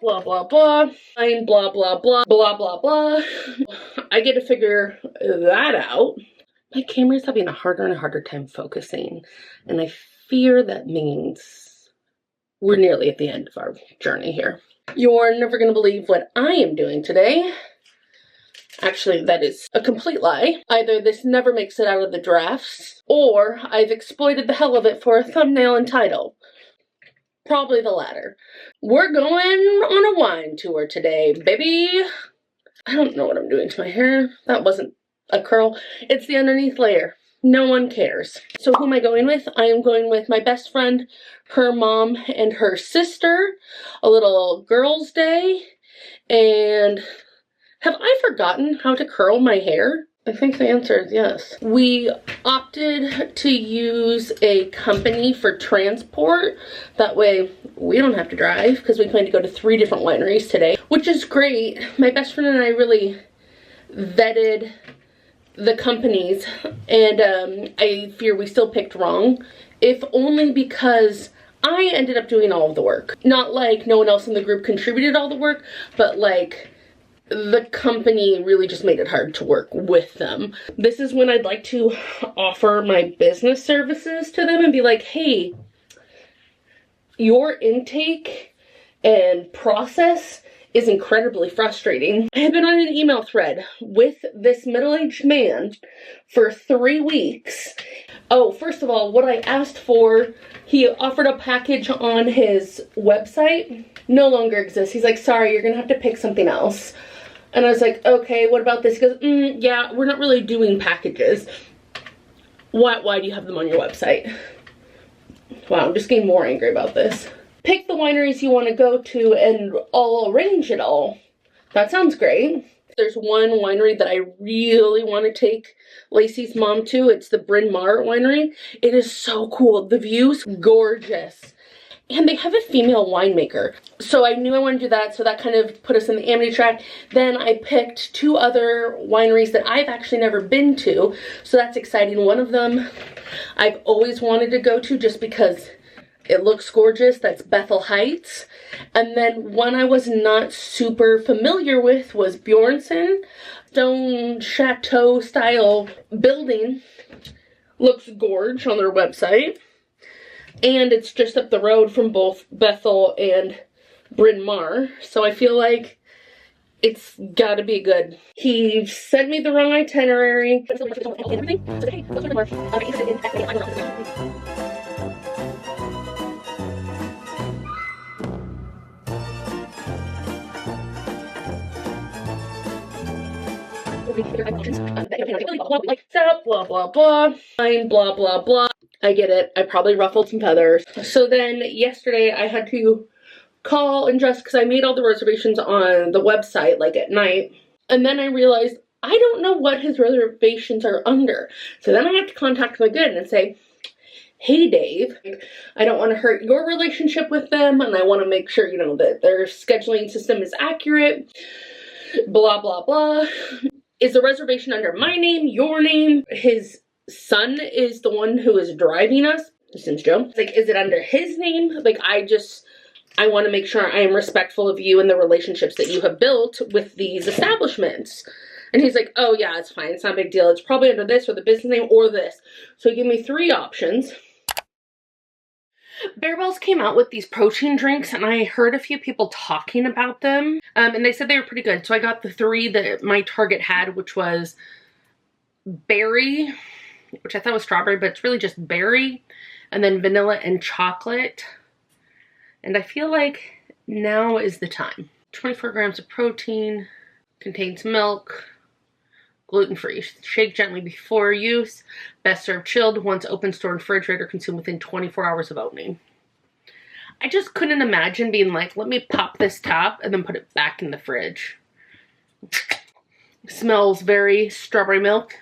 blah, blah, blah, blah, blah, blah, blah, blah, blah. I get to figure that out. My camera's having a harder and harder time focusing, and I fear that means we're nearly at the end of our journey here. You're never going to believe what I am doing today. Actually, that is a complete lie. Either this never makes it out of the drafts, or I've exploited the hell of it for a thumbnail and title. Probably the latter. We're going on a wine tour today, baby. I don't know what I'm doing to my hair. That wasn't a curl. It's the underneath layer. No one cares. So who am I going with? I am going with my best friend, her mom, and her sister. A little girls' day. And have I forgotten how to curl my hair? I think the answer is yes. We opted to use a company for transport. That way we don't have to drive, because we plan to go to 3 different wineries today, which is great. My best friend and I really vetted the companies, and I fear we still picked wrong, if only because I ended up doing all of the work. Not like no one else in the group contributed all the work, but like the company really just made it hard to work with them. This is when I'd like to offer my business services to them and be like, hey, your intake and process is incredibly frustrating. I have been on an email thread with this middle-aged man for 3 weeks. Oh, first of all, what I asked for, he offered a package on his website, no longer exists. He's like, sorry, you're gonna have to pick something else. And I was like, okay, what about this? He goes, yeah, we're not really doing packages. Why do you have them on your website? Wow, I'm just getting more angry about this. Pick the wineries you want to go to and I'll arrange it all. That sounds great. There's one winery that I really want to take Lacey's mom to. It's the Bryn Mawr winery. It is so cool. The view's gorgeous. And they have a female winemaker. So I knew I wanted to do that, so that kind of put us in the Amity track. Then I picked 2 other wineries that I've actually never been to, so that's exciting. One of them I've always wanted to go to just because it looks gorgeous. That's Bethal Heights. And then one I was not super familiar with was Bjornson. Stone chateau style building. Looks gorge on their website. And it's just up the road from both Bethel and Bryn Mawr. So I feel like it's gotta be good. He sent me the wrong itinerary. Blah, blah, blah. Blah, blah, blah. I get it. I probably ruffled some feathers. So then yesterday I had to call and just, because I made all the reservations on the website like at night. And then I realized I don't know what his reservations are under. So then I have to contact him again and say, hey Dave, I don't want to hurt your relationship with them, and I want to make sure, you know, that their scheduling system is accurate. Blah, blah, blah. Is the reservation under my name, your name? His son is the one who is driving us. His name's Joe. Like, is it under his name? Like, I want to make sure I am respectful of you and the relationships that you have built with these establishments. And he's like, oh yeah, it's fine. It's not a big deal. It's probably under this or the business name or this. So he gave me 3 options. Bearbells came out with these protein drinks, and I heard a few people talking about them, and they said they were pretty good. So I got the 3 that my Target had, which was berry, which I thought was strawberry, but it's really just berry, and then vanilla and chocolate. And I feel like now is the time. 24 grams of protein, contains milk, gluten-free. Shake gently before use. Best served chilled. Once open, store in refrigerator. Consume within 24 hours of opening. I just couldn't imagine being like, let me pop this top and then put it back in the fridge. Smells very strawberry milk.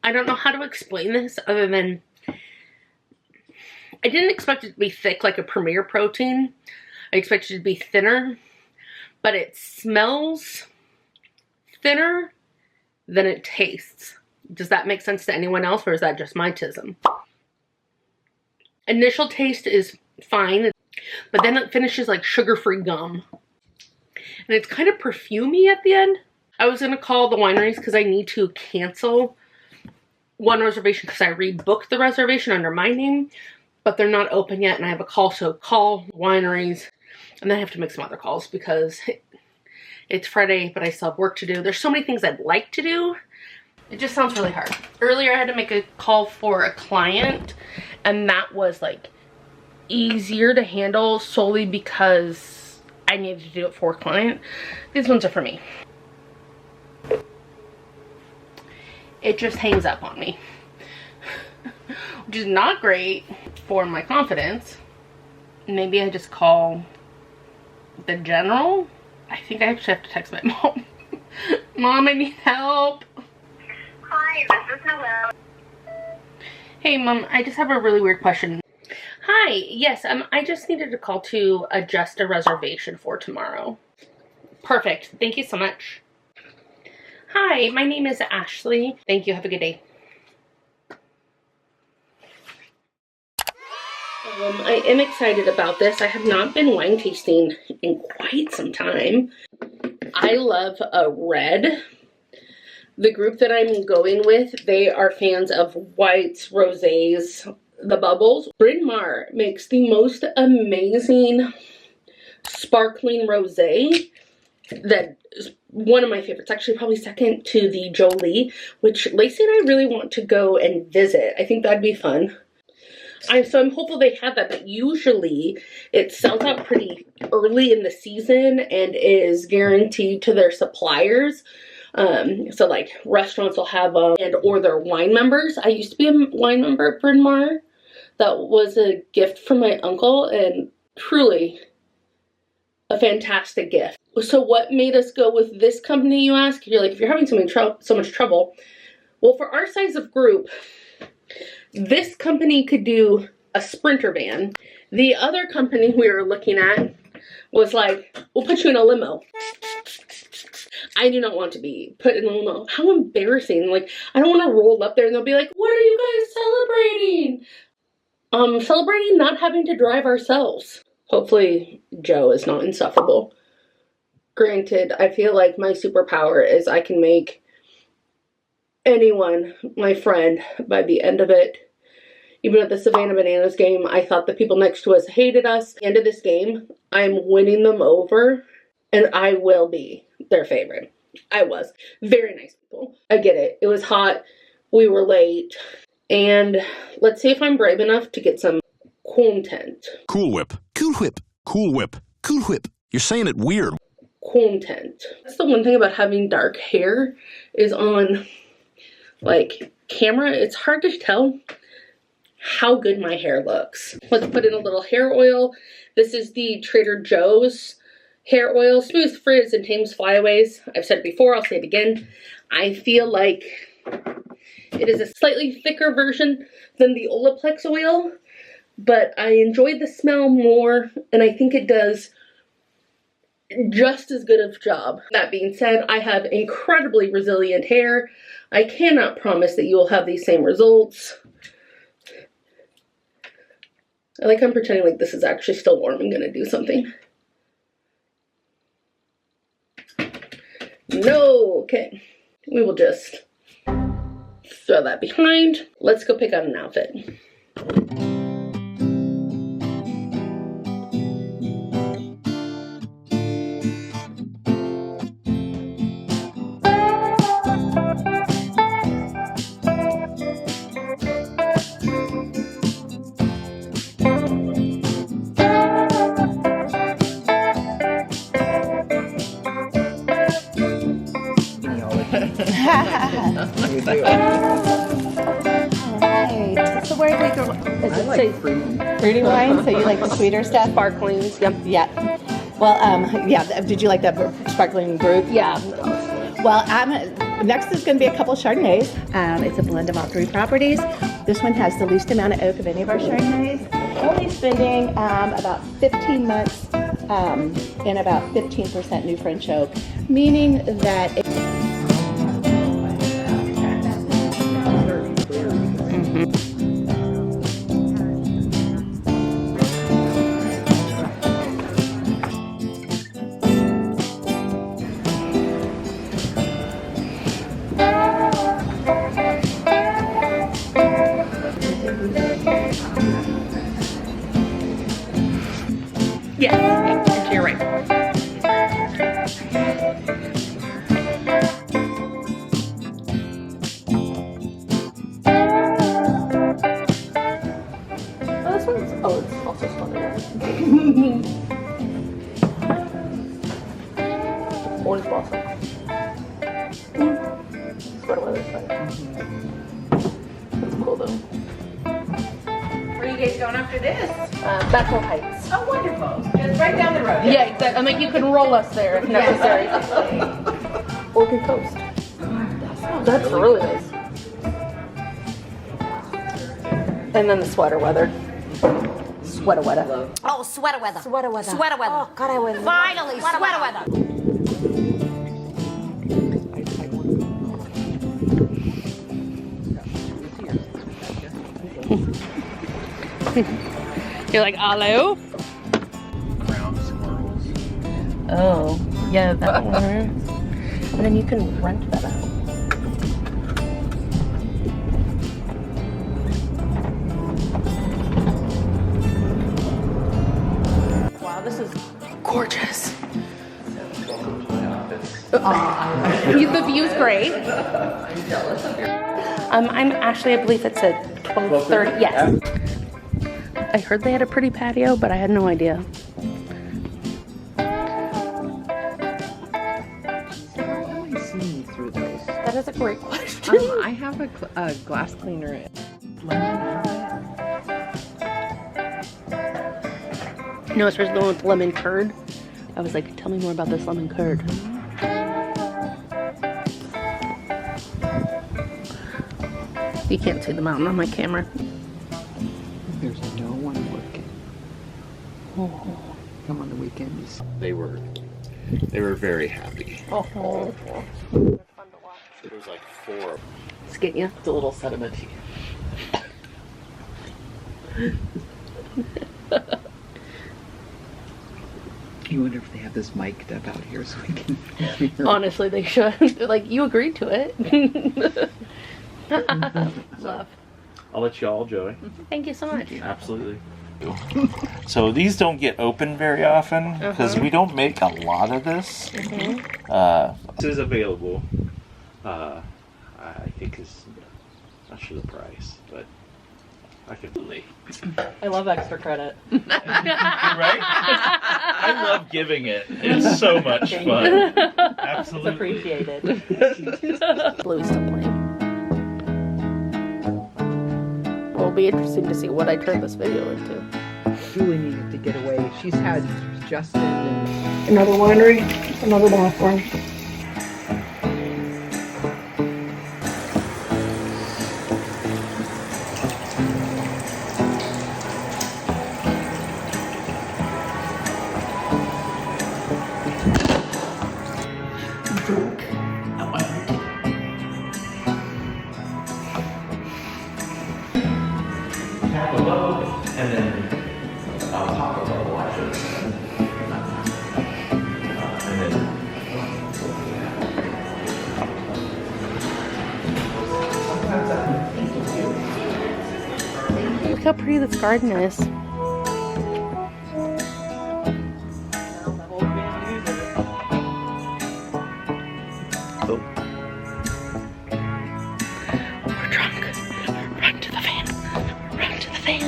I don't know how to explain this other than I didn't expect it to be thick like a Premier protein. I expected it to be thinner, but it smells thinner than it tastes. Does that make sense to anyone else, or is that just my tism? Initial taste is fine, but then it finishes like sugar-free gum. And it's kind of perfumey at the end. I was gonna call the wineries because I need to cancel one reservation because I rebooked the reservation under my name, but they're not open yet and I have a call, so call wineries. And then I have to make some other calls because it's Friday, but I still have work to do. There's so many things I'd like to do. It just sounds really hard. Earlier I had to make a call for a client, and that was like easier to handle solely because I needed to do it for a client. These ones are for me. It just hangs up on me, which is not great for my confidence. Maybe I just call the general. I think I actually have to text my mom. Mom, I need help. Hi, this is Noelle. Hey Mom, I just have a really weird question. Hi, yes, I just needed to call to adjust a reservation for tomorrow. Perfect, thank you so much. Hi, my name is Ashley. Thank you, have a good day. I am excited about this. I have not been wine tasting in quite some time. I love a red. The group that I'm going with, they are fans of whites, rosés, the bubbles. Bryn Mawr makes the most amazing sparkling rosé that is one of my favorites. Actually, probably second to the Jolie, which Lacey and I really want to go and visit. I think that'd be fun. So I'm hopeful they have that, but usually it sells out pretty early in the season and is guaranteed to their suppliers. So like restaurants will have them, and or their wine members. I used to be a wine member at Bryn Mawr. That was a gift from my uncle, and truly a fantastic gift. So what made us go with this company, you ask? You're like, if you're having so much trouble. Well, for our size of group, this company could do a Sprinter van. The other company we were looking at was like, we'll put you in a limo. I do not want to be put in a limo. How embarrassing. Like, I don't want to roll up there and they'll be like, what are you guys celebrating? Celebrating not having to drive ourselves. Hopefully Joe is not insufferable. Granted, I feel like my superpower is I can make anyone my friend by the end of it. Even at the Savannah Bananas game, I thought the people next to us hated us. At the end of this game, I'm winning them over, and I will be their favorite. I was. Very nice people. I get it. It was hot. We were late. And let's see if I'm brave enough to get some content. Cool Whip. Cool Whip. Cool Whip. Cool Whip. You're saying it weird. Content. That's the one thing about having dark hair is on, like, camera. It's hard to tell how good my hair looks. Let's put in a little hair oil. This is the Trader Joe's hair oil. Smooth frizz and tames flyaways. I've said it before, I'll say it again. I feel like it is a slightly thicker version than the Olaplex oil, but I enjoy the smell more, and I think it does just as good of a job. That being said, I have incredibly resilient hair. I cannot promise that you will have these same results. I'm pretending like this is actually still warm and gonna do something. No, okay. We will just throw that behind. Let's go pick out an outfit. Alright, so where do we go? Does it say fruity wine? So you like the sweeter stuff? Sparklings, yep. Yeah. Well, yeah, did you like that sparkling brut? Yeah. Well, next is going to be a couple Chardonnays. It's a blend of all three properties. This one has the least amount of oak of any of our Chardonnays. Only spending about 15 months in about 15% new French oak, meaning that Yes, and to your right. Oh, this one's, oh, it's also sweater weather. Orange blossom. Sweater weather's fine. That's cool though. Where are you guys going after this? Bethal Heights. Oh, wonderful. Just right down the road. Yeah, exactly. I'm like, you can roll us there if necessary. Orchid Coast. That's really nice. And then the sweater weather. Sweater weather. Oh, sweater weather. Sweater weather. Sweater weather. Oh, God, I was. Finally, sweater weather. You're like, hello? Ground squirrels. Oh, yeah, that one. And then you can rent that out. Wow, this is gorgeous. The view's great. I'm Ashley. I believe it's at 12:30. Yes. I heard they had a pretty patio, but I had no idea. See through those. That is a great question. I have a glass cleaner. No, especially the one with lemon curd. I was like, tell me more about this lemon curd. You can't see the mountain on my camera. There's no one working. Oh. Come on the weekends. They were very happy. Oh. There was like 4. Let's get you. It's a little sedimenty. You wonder if they have this mic'd up out here so we can hear. Honestly, they should. Like, you agreed to it. Love. I'll let you all enjoy. Thank you so much. Absolutely. So these don't get open very often because we don't make a lot of this. This is available. I think is not sure the price, but I can relate. I love extra credit. Right? I love giving it. It's so much fun. Absolutely. It's appreciated. Blue's still playing. It'll be interesting to see what I turn this video into. Julie needed to get away. She's had Justin and Another winery, another bathroom. Tap above and then top of the washes. And then Look how pretty this garden is. We're drunk. Run to the van. Run to the van.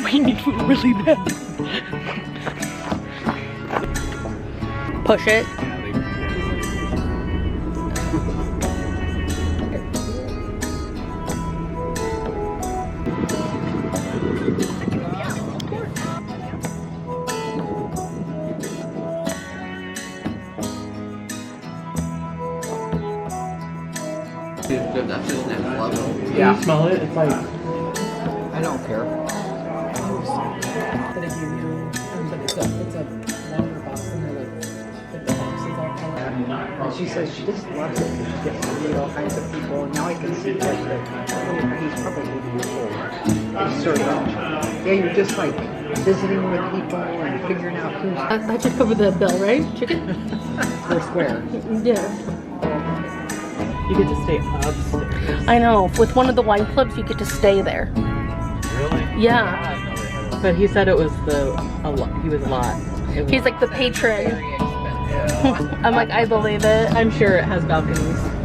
We need food really bad. Push it. yeah. you smell it? It's like I don't care. But it's a longer box and they're like the boxes all colored. And she says she just loves it because she gets to meet all kinds of people. And now I can see like he's probably 80 years old. He's sort of, yeah, you're just like visiting with people and figuring out who's I just covered the bill, right? Chicken? we're square. Yeah. You get to stay upstairs. I know. With one of the wine clubs, you get to stay there. really? Yeah. I didn't know they had a But he said it was he was a lot. He's like the patron. Very expensive. I'm like, I believe it. I'm sure it has balconies.